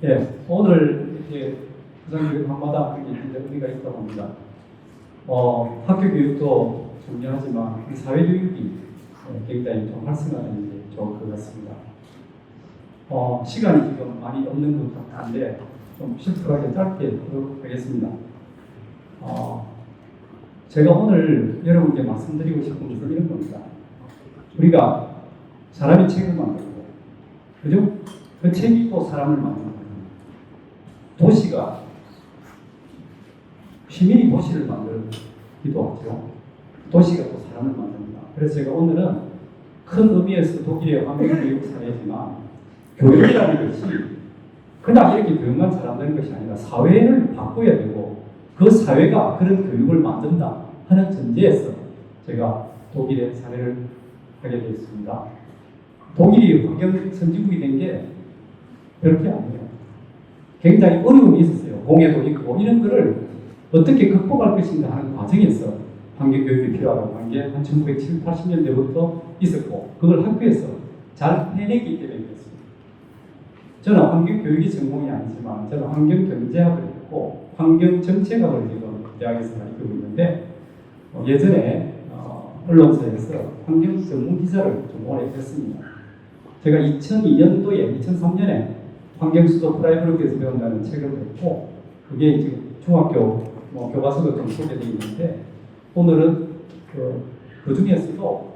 예, 오늘 이렇게 부산교육 한마다 그게 진짜 의미가 있다고 봅니다. 학교 교육도 중요하지만 이 사회교육이 굉장히 좀 활성화되는 게 좋을 것 같습니다. 시간이 지금 많이 없는 것 같은데 좀 심플하게 짧게 하도록 하겠습니다. 제가 오늘 여러분께 말씀드리고 싶은 것은 이런 겁니다. 우리가 사람이 책을 만들고, 그죠? 그 책이 또 사람을 만듭니다. 도시가, 시민이 도시를 만들기도 하죠. 도시가 또 사람을 만듭니다. 그래서 제가 오늘은 큰 의미에서 독일의 환경교육 사례지만, 교육이라는 것이 그냥 이렇게 교육만 잘한다는 것이 아니라 사회를 바꿔야 되고, 그 사회가 그런 교육을 만든다 하는 전제에서 제가 독일의 사례를 하게 되었습니다. 독일이 환경 선진국이 된 게 그렇게 아니에요. 굉장히 어려움이 있었어요. 공해도 있고 이런 거를 어떻게 극복할 것인가 하는 과정에서 환경교육이 필요하다고 한 게 한 1970, 80년대부터 있었고 그걸 학교에서 잘 해내기 때문에 그렇습니다. 저는 환경교육이 전공이 아니지만 저는 환경경제학을 했고 환경정책학을 지금 대학에서 가르치고 있는데 예전에 언론사에서 환경 전문 기자를 좀 오래 했습니다. 제가 2002년도에 2003년에 환경수도 프라이브룩에서 배운다는 책을 냈고 그게 지금 중학교 교과서도 좀 소개되어 있는데 오늘은 그 중에서도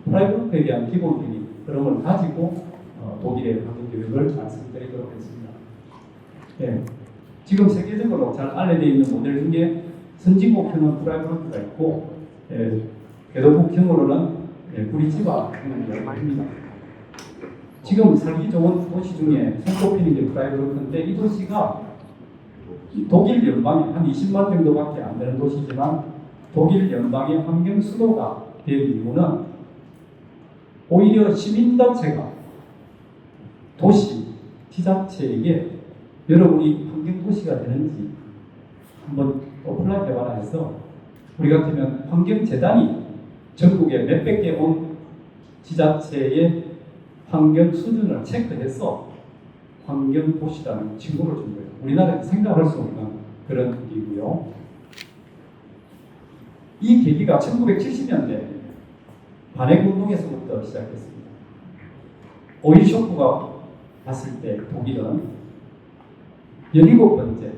프라이브룩에 대한 기본적인 그런 걸 가지고 독일의 환경교육을 말씀드리도록 하겠습니다. 예, 지금 세계적으로 잘 알려져 있는 모델 중에 선진국형은 프라이브룩가 있고 개도국형으로는 구리치바 형을 말합니다. 지금 살기 좋은 도시 중에 손꼽히는 게 프라이브룩인데 이 도시가 독일 연방이 한 20만 정도밖에 안 되는 도시지만 독일 연방의 환경 수도가 된 이유는 오히려 시민단체가 도시, 지자체에게 여러분이 환경도시가 되는지 한번 오픈라인 해봐라 해서 우리 같으면 환경재단이 전국에 몇백 개 온 지자체의 환경 수준을 체크해서 환경도시라는 칭호를 준 거예요. 우리나라에 생각할 수 없는 그런 일이고요. 이 계기가 1970년대 반핵운동에서부터 시작했습니다. 오일 쇼크가 봤을 때 독일은 17번째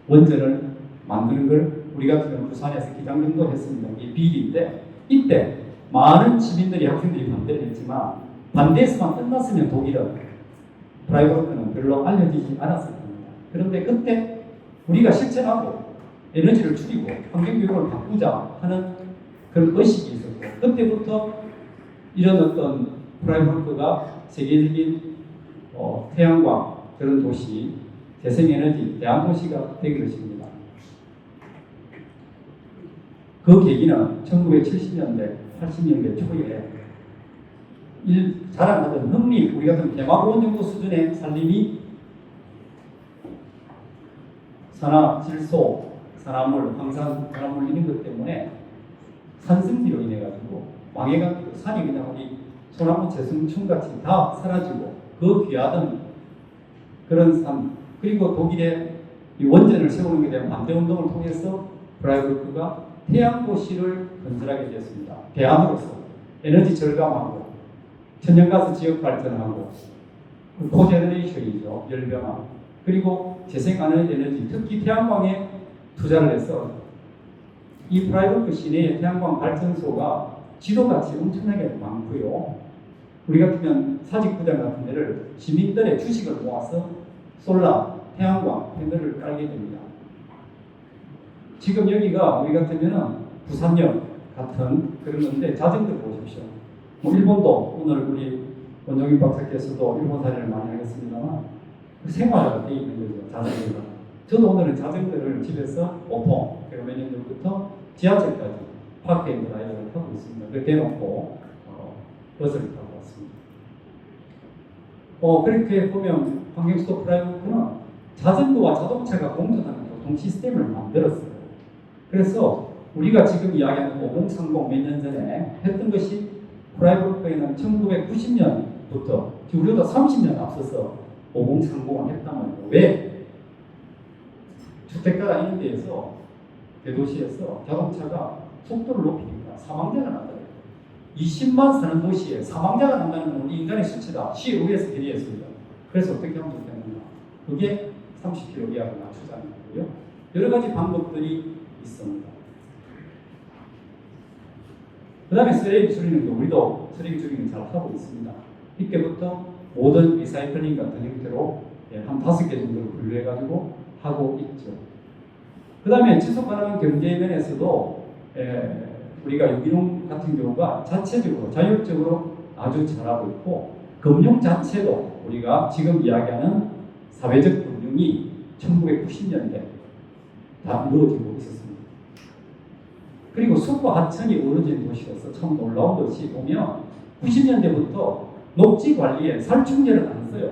원전을 만드는 걸 우리 같은 부산에서 기장정도 했습니다. 이게 비리인데 이때 많은 시민들이 학생들이 반대를 했지만 반대에서만 끝났으면 독일은 프라이브룩은 별로 알려지지 않았을 겁니다. 그런데 그때 우리가 실천하고 에너지를 줄이고 환경교육을 바꾸자 하는 그런 의식이 있었고 그때부터 이런 어떤 프라이브룩가 세계적인 태양광 그런 도시, 재생에너지 대안도시가 되기 것입니다. 그 계기는 1970년대, 80년대 초에 자랑하던 흥미, 우리 같은 대마고원 정도 수준의 산림이 산화, 질소, 산화물, 황산, 산화물 이런 것 때문에 산성비로 인해 가지고 망해가지고 산이 그냥 우리 소나무 재성충같이 다 사라지고 그 귀하던 그런 산 그리고 독일의 이 원전을 세우는 것에 대한 반대 운동을 통해서 프라이브루크가 태양도시를 건설하게 되었습니다. 대안으로서 에너지 절감하고 천연가스 지역 발전하고 코제너레이션이죠. 열병화 그리고 재생에너지 특히 태양광에 투자를 해서 이 프라이브루크 시내의 태양광 발전소가 지도같이 엄청나게 많고요. 우리 같으면 사직구장 같은 데를 시민들의 주식을 모아서 솔라, 태양광, 패널을 깔게 됩니다. 지금 여기가 우리 같으면 부산역 같은 그런 건데 자전거 보십시오. 일본도 오늘 우리 원종익 박사께서도 일본 사례를 많이 하겠습니다만 생활화가 되어 있는 거죠. 자전거가. 저도 오늘은 자전거를 집에서 보통 제가 몇 년 전부터 지하철까지 파크앤드라이브를 하고 있습니다. 그렇게 해놓고 버스를 타고 왔습니다. 그렇게 보면 환경수도 프라이브루크는 자전거와 자동차가 공존하는 교통 시스템을 만들었어요. 그래서 우리가 지금 이야기하는 5030 몇 년 전에 했던 것이 프라이브루크에는 1990년 부터 지금 우리보다 30년 앞서서 5030을 했단 말이에요. 왜? 주택가가 있는 데에서 대도시에서 자동차가 속도를 높이니까 사망자가 난다. 20만 사는 도시에 사망자가 난다는 건 우리 인간의 수치다. 시의회에서 결의했습니다. 그래서 어떻게 하면 좋겠는가? 그게 30km 이하로 낮추자는 거고요. 여러 가지 방법들이 있습니다. 그 다음에 쓰레기 줄이는 거, 우리도 쓰레기 줄이는 잘 하고 있습니다. 이때부터 모든 리사이클링 같은 형태로 한 5개 정도를 분류해가지고 하고 있죠. 그 다음에 지속 가능한 경제 면에서도 우리가 유기농 같은 경우가 자체적으로 자율적으로 아주 잘하고 있고, 금융 자체도 우리가 지금 이야기하는 사회적 금융이 1990년대 다 이루어지고 있었습니다. 그리고 숲과 하천이 어우러진 도시로서 참 놀라운 것이 보면 90년대부터 녹지 관리에 살충제를 안 써요.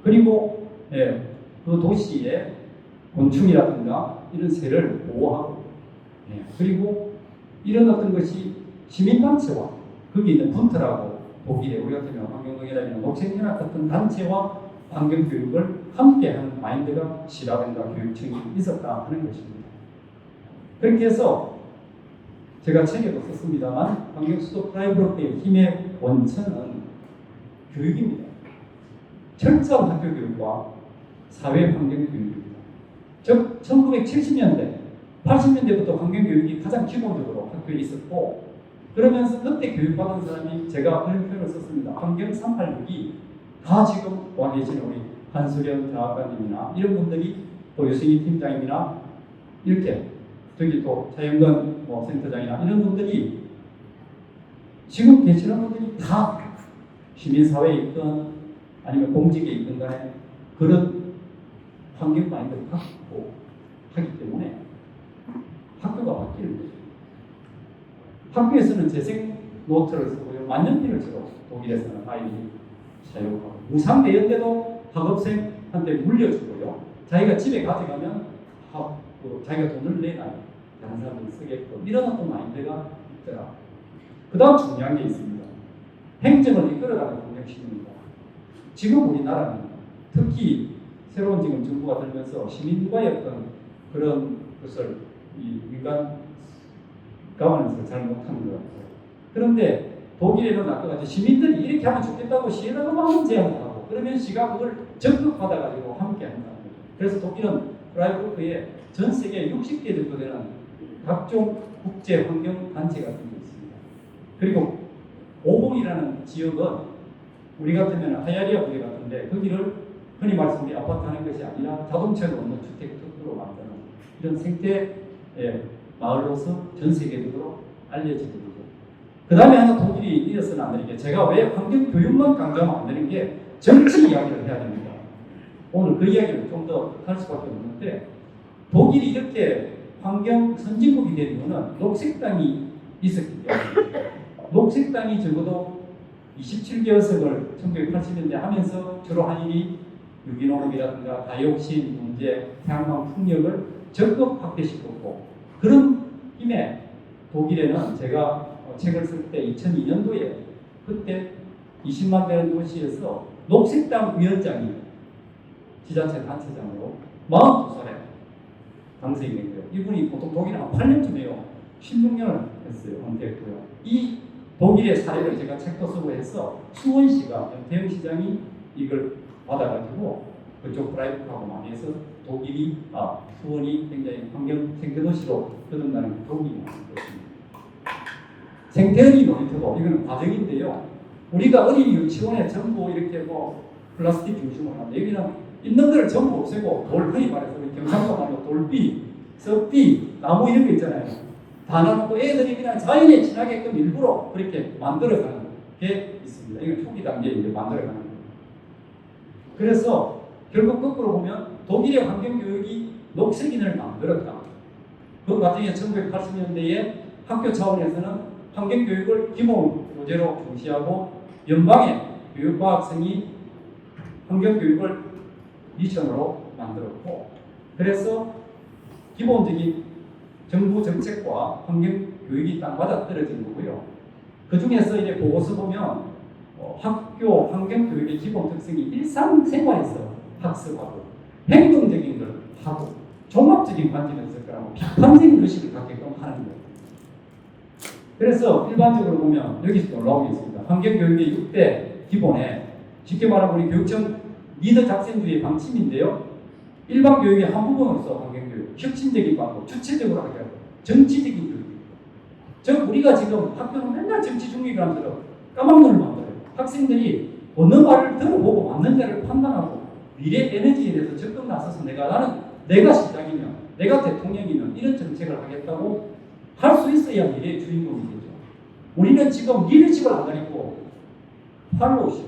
그리고 그 도시의 곤충이라든가 이런 새를 보호하고, 그리고 이런 어떤 것이 시민단체와 거기 있는 분트라고 독일에 우리 같으면 환경동이라는 녹색연합 같은 단체와 환경교육을 함께하는 마인드가 시라든가 교육청이 있었다 하는 것입니다. 그렇게 해서 제가 책에도 썼습니다만 환경수도 프라이브로크의 힘의 원천은 교육입니다. 철저한 학교교육과 사회환경교육입니다. 즉 1970년대 80년대부터 환경교육이 가장 기본적으로 학교에 있었고, 그러면서 그때 교육받은 사람이 제가 그런 표현을 썼습니다. 환경 386이 다 지금 와 계시는 우리 한수련 대학관님이나 이런 분들이, 또 유승희 팀장님이나 이렇게 저기 또 차영건 센터장이나 이런 분들이 지금 계시는 분들이 다 시민사회에 있든 아니면 공직에 있든 간에 그런 환경 마인드를 갖고 하기 때문에 학교가 바뀌는 거죠. 학교에서는 재생 노트를 쓰고요. 만년필을 주로 독일에서는 아이들이 사용하고, 무상대여인데도 학업생한테 물려주고요. 자기가 집에 가져가면 자기가 돈을 내놔요. 다른 사람들이 쓰게끔. 이런 어떤 마인드가 있더라. 그 다음 중요한 게 있습니다. 행정을 이끌어가는 공정시민입니다. 지금 우리나라는 특히 새로운 지금 정부가 들면서 시민과의 어떤 그런 것을 이 민간 가버넌스를 잘 못하는 것 같아요. 그런데 독일에는 아까 같이 시민들이 이렇게 하면 좋겠다고 시에다가 많은 제안을 하고, 그러면 시가 그걸 적극 받아가지고 함께 한다는 거죠. 그래서 독일은 프라이브로크에 전 세계 60개 정도 되는 각종 국제 환경 단체 같은 게 있습니다. 그리고 오봉이라는 지역은 우리 같으면 하야리아 부대 같은데, 거기를 흔히 말씀 우리 아파트 하는 것이 아니라 자동차가 없는 주택 특구로 만드는 이런 생태 마을로서 전 세계적으로 알려지게 되죠. 그 다음에 하나 독일이 이어서는 안 되는 게, 제가 왜 환경 교육만 강조하면 안 되는 게 정치 이야기를 해야 됩니다. 오늘 그 이야기를 좀 더 할 수밖에 없는데, 독일이 이렇게 환경 선진국이 된 이유는 녹색당이 있었기 때문에, 녹색당이 적어도 27개월석을 1980년대 하면서 주로 한 일이 유기농이라든가 다이옥신 문제, 태양광 풍력을 적극 확대시켰고, 그런 힘에 독일에는 제가 책을 쓸 때 2002년도에 그때 20만 되는 도시에서 녹색당 위원장이 지자체 단체장으로 42살에 당선이 된 거예요. 이분이 보통 독일에 한 8년쯤 해요. 16년을 했어요. 은퇴했고요. 이 독일의 사례를 제가 책도 쓰고 해서 수원시가 연태영 시장이 이걸 받아가지고 그쪽 프라이브하고 많이 해서 독일이 수원이 굉장히 환경 생태도시로 거듭나는 도움이 많이 됐습니다. 생태어린이 놀이터도 이거는 과정인데요. 우리가 어린이 유치원에 전부 이렇게 플라스틱 중심으로 하는데, 여기는 있는 거를 전부 없애고 돌, 흔히 말해서 경상도 말로 돌비, 썩비, 나무 이런 거 있잖아요. 다 나누고 애들이 그냥 자연에 친하게끔 일부러 그렇게 만들어가는 게 있습니다. 이건 초기 단계에 이제 만들어가는 거예요. 그래서 결국 거꾸로 보면 독일의 환경교육이 녹색인을 만들었다. 그 과정에 1980년대에 학교 차원에서는 환경교육을 기본 교재로 중시하고, 연방의 교육과학성이 환경교육을 미션으로 만들었고, 그래서 기본적인 정부 정책과 환경교육이 딱 맞아떨어진 거고요. 그 중에서 이제 보고서 보면 학교 환경교육의 기본 특성이 일상생활에서 학습하고 행동적인 걸 하고 종합적인 관점에서 접근하고 비판적인 의식을 갖게끔 하는 거예요. 그래서 일반적으로 보면 여기서 올라온 게 있습니다. 환경교육의 6대 기본에 쉽게 말하면 우리 교육청 리더 작전주의 방침인데요. 일반 교육의 한 부분으로서 환경교육, 혁신적인 방법, 주체적으로 하게 하고 정치적인 교육. 즉 우리가 지금 학교는 맨날 정치 중립이라면서 까막눈을 만들어요. 학생들이 어느 말을 들어보고 맞는지를 판단하고 미래 에너지에 대해서 적극 나서서 내가 시장이면 내가 대통령이면 이런 정책을 하겠다고 할 수 있어야 미래의 주인공이 되죠. 우리는 지금 리더십을 안 가리고 팔로우십,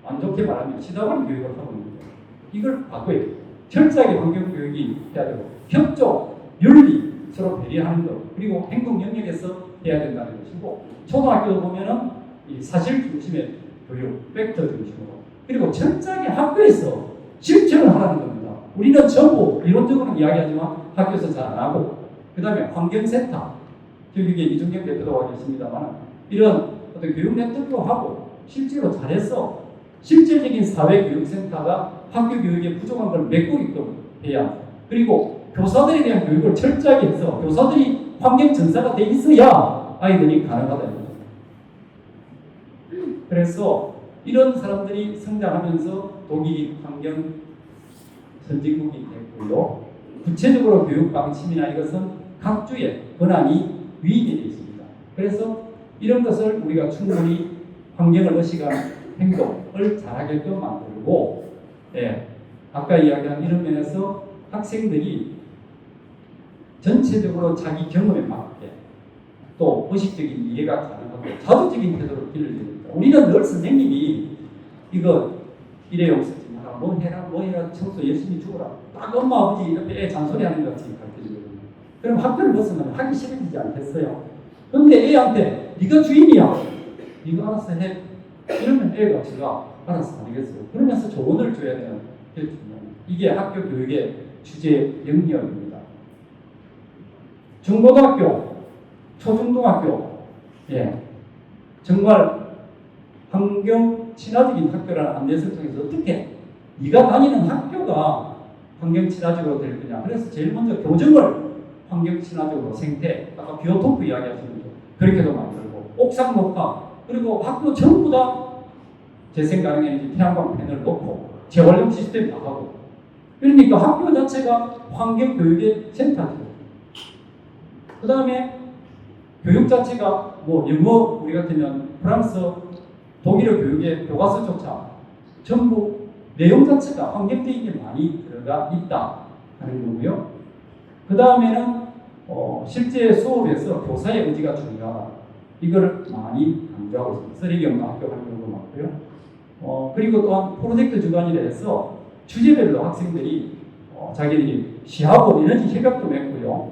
안 좋게 말하면 시다바리 교육을 하고 있는 거예요. 이걸 바꿔야 돼요. 철저하게 환경교육이 해야 되고 협조, 윤리, 서로 배려하는 것, 그리고 행동 영역에서 해야 된다는 것이고 초등학교도 보면은 이 사실 중심의 교육, 팩터 중심으로 그리고 철저하게 학교에서 실천을 하라는 겁니다. 우리는 전부 이론적으로는 이야기하지만 학교에서 잘 안 하고 그 다음에 환경센터 교육의 이중경 대표도 와 계십니다만 이런 어떤 교육 네트워크도 하고 실제로 잘해서 실질적인 사회교육센터가 학교 교육에 부족한 걸 메꾸게끔 해야 그리고 교사들에 대한 교육을 철저하게 해서 교사들이 환경전사가 돼 있어야 아이들이 가능하다. 그래서 이런 사람들이 성장하면서 독일이 환경 선진국이 됐고요. 구체적으로 교육 방침이나 이것은 각 주의 권한이 위임이 되어 있습니다. 그래서 이런 것을 우리가 충분히 환경을 의식한 행동을 잘하게끔 만들고 아까 이야기한 이런 면에서 학생들이 전체적으로 자기 경험에 맞게 또 의식적인 이해가 가능하고 자주적인 태도를 길러야 됩니다. 우리는 늘 선생님이 이거 일회용 쓰지 마라, 뭐 해라, 청소 열심히 죽어라. 딱 엄마 아버지 이렇게 애 잔소리하는 것 같이 가르쳐주거든요. 그럼 학교를 벗어나면 하기 싫어지지 않겠어요? 그런데 애한테 네가 주인이야, 네가 알아서 해. 이러면 애가 제가 알아서 하겠어요. 그러면서 조언을 줘야 되는 게 중요합니다. 이게 학교 교육의 주제 영역입니다. 중고등학교, 초중등학교, 정말 환경 친화적인 학교라는 안내서를 통해서 어떻게 네가 다니는 학교가 환경 친화적으로 될 거냐. 그래서 제일 먼저 교정을 환경 친화적으로 생태, 아까 비오토프 이야기하시는 거 그렇게도 만들고 옥상 녹화 그리고 학교 전부 다 재생 가능 에너지 태양광 패널 놓고 재활용 시스템 나가고 그러니까 학교 자체가 환경 교육의 센터죠. 그 다음에 교육 자체가 뭐 영어 우리 같으면 프랑스, 독일어 교육의 교과서조차 전부 내용 자체가 환경적인 게 많이 들어가 있다 하는 거고요. 그 다음에는 실제 수업에서 교사의 의지가 중요하다. 이걸 많이 강조하고 있습니다. 쓰레기 없는 학교 활동도 많고요. 그리고 또한 프로젝트 주관이라 해서 주제별로 학생들이 자기들이 시하고 에너지 협약도 맺고요.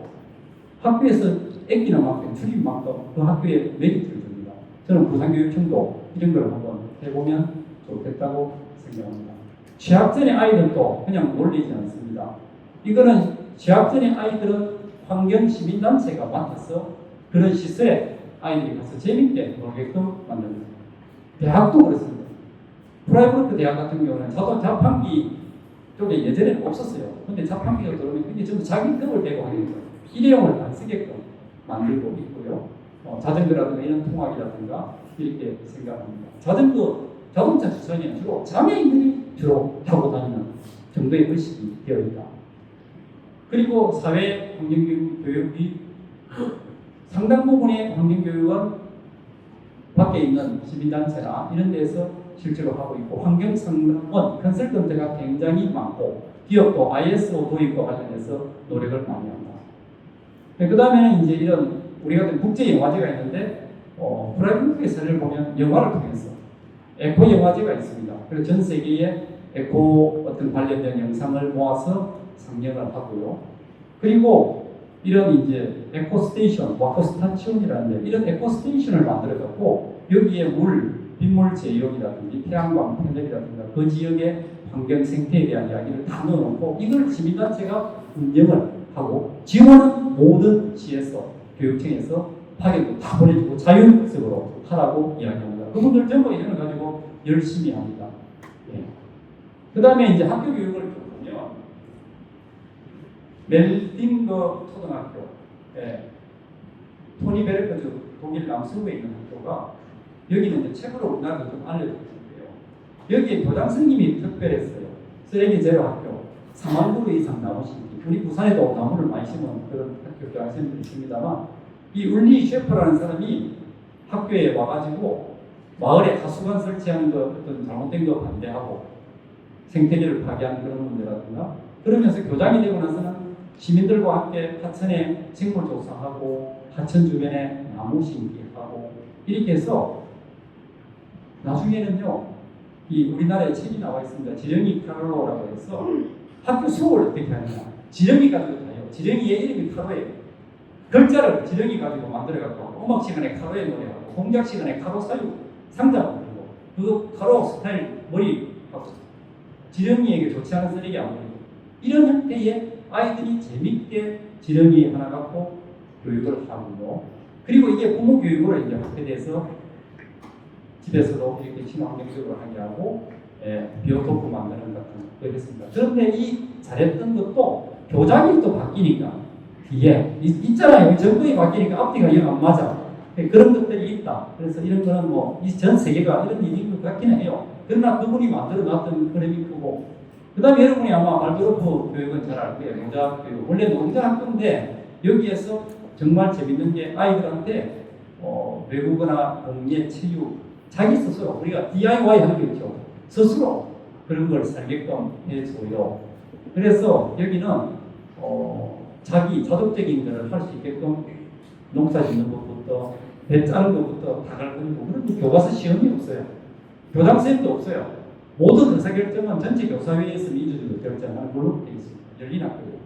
학교에서 아끼는 만큼, 줄인 만큼 그 학교에 메리트를 줍니다. 저는 부산교육청도 이런 걸 한번 해보면 좋겠다고 생각합니다. 취학전의 아이들도 그냥 놀리지 않습니다. 이거는 취학전의 아이들은 환경시민단체가 맡아서 그런 시설에 아이들이 가서 재밌게 놀게끔 만듭니다. 대학도 그렇습니다. 프라이버트 대학 같은 경우는 자판기 쪽에 예전에는 없었어요. 근데 자판기가 들어오면 그게 전부 자기 급을 대고 하는 거예요. 일회용을 안 쓰게끔 만들고 있고요. 자전거라든가 이런 통학이라든가 이렇게 생각합니다. 자동차 주차는 주로 장애인들이 주로 타고 다니는 정도의 의식이 되어 있다. 그리고 사회 환경교육이 상당 부분의 환경교육은 밖에 있는 시민단체나 이런 데서 실제로 하고 있고 환경상담원, 컨설턴트가 굉장히 많고 기업도 ISO 도입과 관련해서 노력을 많이 합니다. 그 다음에는 이제 이런 우리 같은 국제 영화제가 있는데 프라이브의 사례를 보면 영화를 통해서 에코 영화제가 있습니다. 그래서 전 세계에 에코 어떤 관련된 영상을 모아서 상영을 하고요. 그리고 이런 이제 에코 스테이션, 와커 스타치온이라는데 이런 에코 스테이션을 만들어갖고 여기에 빗물 제이용이라든지 태양광 패널이라든가 그 지역의 환경 생태에 대한 이야기를 다 넣어놓고 이걸 시민단체가 운영을 하고 지원은 모든 시에서 교육청에서 파견도 다 보내주고 자율학습으로 하라고 이야기합니다. 그분들 전부 이런 걸 가지고 열심히 합니다. 예. 그 다음에 이제 학교 교육을 좀 보면 멜딩거 초등학교, 예. 토니 베르크주 독일 남서부에 있는 학교가 여기는 이제 책으로 우리나라도 좀 알려졌는데요. 여기에 교장 선생님이 특별했어요. 쓰레기 제로 학교 4만 그루 이상 나오신 우리 부산에도 나무를 많이 심은 그런 학교 교장 선생님들이 있습니다만 이 울리 셰퍼라는 사람이 학교에 와가지고 마을에 하수관 설치하는 거 어떤 잘못된 거 반대하고 생태계를 파괴하는 그런 문제라든가 그러면서 교장이 되고 나서는 시민들과 함께 하천에 생물 조사하고 하천 주변에 나무 심기하고 이렇게 해서 나중에는요 이 우리나라에 책이 나와 있습니다. 지렁이 카로라고 해서 학교 수업을 어떻게 하느냐 지렁이 가지고 다요. 지렁이의 이름이 카로예요. 글자를 지렁이 가지고 만들어갖고 음악 시간에 카로에 노래하고 공작 시간에 카로 사육 상자 만들고 그 카로 스타일 머리 하고 지렁이에게 좋지 않은 쓰레기 안 버리고 이런 형태의 아이들이 재밌게 지렁이 하나 갖고 교육을 하고요. 그리고 이게 부모 교육으로 이제 확대돼서 집에서도 이렇게 친환경적으로 하게 하고 비오토프 만드는 같은 걸 했습니다. 그런데 이 잘했던 것도 교장이 또 바뀌니까 뒤에 있잖아요. 정부이 바뀌니까 앞뒤가 영 안 맞아. 그런 것들이 있다. 그래서 이런 거는 뭐 이 전 세계가 이런 일인 것 같기는 해요. 그러나 그분이 만들어 놨던 흐름이 크고 그 다음에 여러분이 아마 발도르프 교육은 잘 알 거예요. 농자 교육. 원래 농자 학교인데 여기에서 정말 재밌는 게 아이들한테 외국어나 공예, 체육 자기 스스로 우리가 DIY 하는 게 있죠. 스스로 그런 걸 살게끔 해줘요. 그래서 여기는 자기 자독적인 것을 할 수 있게끔 농사 짓는 것부터 배 짜는 것부터 다갈 거고 그런 교과서 시험이 없어요. 교장 선생님도 없어요. 모든 의사결정은 전체 교사회에서 민주주의로 결정하는 걸로 되어 있습니다. 열린 학교고.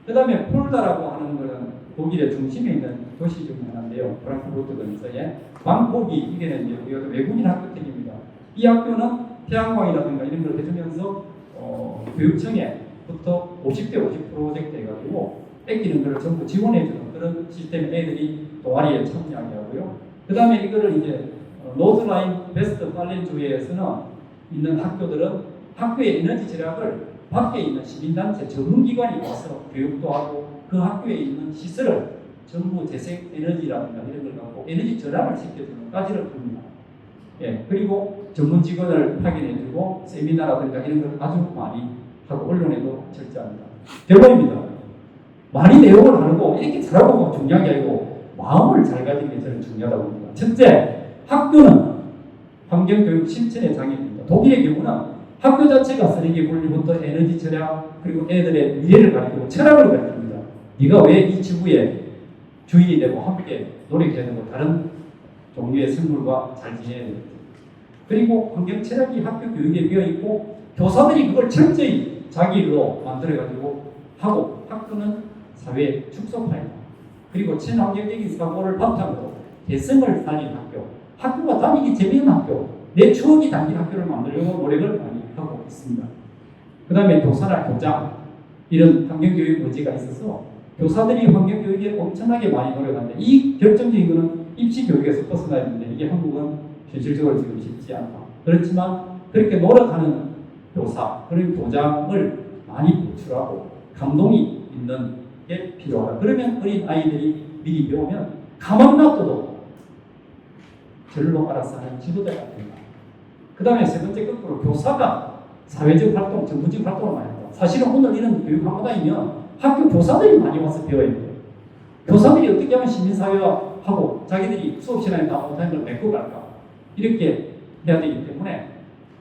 그 다음에 폴다라고 하는 것은 독일의 중심에 있는 도시 중 하나인데요. 프랑크푸르트 근처에 방콕이 이게는 이제 외국인 학교택입니다. 이 학교는 태양광이라든가 이런 걸 해주면서 교육청에부터 50대 50 프로젝트 해가지고 뺏기는 걸 전부 지원해주는 그런 시스템 애들이 동아리에 참여하게 하고요. 그 다음에 이거를 이제 노드라인 베스트 팔렌주에서는 있는 학교들은 학교의 에너지 절약을 밖에 있는 시민단체 전문기관이 와서 교육도 하고 그 학교에 있는 시설을 전부 재생 에너지라든가 이런 걸 갖고 에너지 절약을 시켜주는 까지를 봅니다. 예, 그리고 전문 직원을 확인해주고 세미나라든가 이런 걸 아주 많이 하고 언론에도 절제합니다. 결론입니다. 많이 내용을 하고 이렇게 잘하고 중요한 게 아니고 마음을 잘 가지는 게 저는 중요하다고 봅니다. 첫째, 학교는 환경교육 실천의 장애입니다. 독일의 경우는 학교 자체가 쓰레기 분리부터 에너지 절약 그리고 애들의 미래를 가리키고 철학을 가리킵니다. 네가 왜 이 지구에 주인이 되고 함께 노력해야 되고 다른 종류의 생물과 잘 지내야 되는지 그리고 환경 철학이 학교 교육에 비어있고 교사들이 그걸 철저히 자기 일로 만들어가지고 하고 학교는 사회 축소파입니다. 그리고 친환경적인 사고를 바탕으로 개성을 살린 학교가 다니기 재미있는 학교 내 추억이 담긴 학교를 만들려고 노력을 많이 하고 있습니다. 그 다음에 교사나 교장 이런 환경교육 의지가 있어서 교사들이 환경교육에 엄청나게 많이 노력하는데 이 결정적인 것은 입시교육에서 벗어나야 되는데 이게 한국은 현실적으로 지금 쉽지 않다. 그렇지만 그렇게 노력하는 교사 그런 교장을 많이 보충하고 감동이 있는 게 필요하다. 그러면 어린 아이들이 미리 배우면 가만 놔둬도 절로 알아서 하는 지도자가 됩니다. 그 다음에 세 번째 거꾸로 교사가 사회적 활동, 전문적 활동을 많이 합니다. 사실은 오늘 이런 교육 한마다이면 학교 교사들이 많이 와서 배워야 돼요. 교사들이 어떻게 하면 시민사회화하고 자기들이 수업 시간에 다 못하는 걸 메꿔 갈까 이렇게 해야 되기 때문에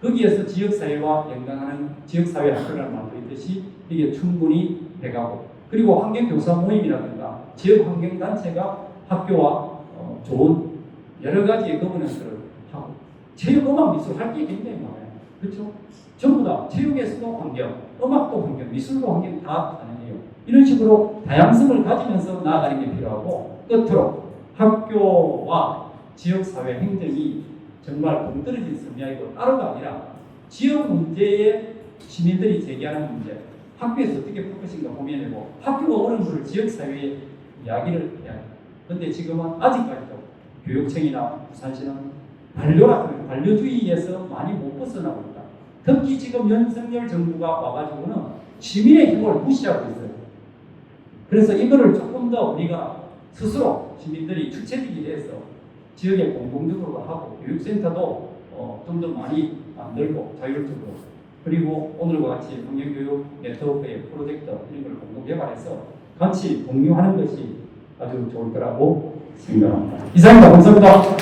거기에서 지역사회와 연관하는 지역사회 학교를 만들듯이 이게 충분히 돼가고 그리고 환경교사 모임이라든가 지역환경단체가 학교와 좋은 여러 가지의 거버넌스를 하고 체육, 음악, 미술 할 게 굉장히 많아요. 그렇죠? 전부 다 체육에서도 환경, 음악도 환경, 미술도 환경 다 가능해요. 이런 식으로 다양성을 가지면서 나아가는 게 필요하고 끝으로 학교와 지역사회 행정이 정말 동떨어진 섬이고 따로가 아니라 지역 문제에 시민들이 제기하는 문제 학교에서 어떻게 풀 것인가 고민해보고 학교가 어려운 것을 지역사회에 이야기를 해야 해요. 그런데 지금은 아직까지도 교육청이나 부산시는 반려주의에서 많이 벗어나고 있다. 특히 지금 윤석열 정부가 와가지고는 시민의 힘을 무시하고 있어요. 그래서 이거를 조금 더 우리가 스스로 시민들이 주체적이 돼서 지역에 공동적으로 하고 교육센터도 좀 더 많이 만들고 자율적으로 그리고 오늘과 같이 환경교육 네트워크의 프로젝트 이런 걸 공동 개발해서 같이 공유하는 것이 아주 좋을 거라고 생각합니다. 이상입니다. 감사합니다.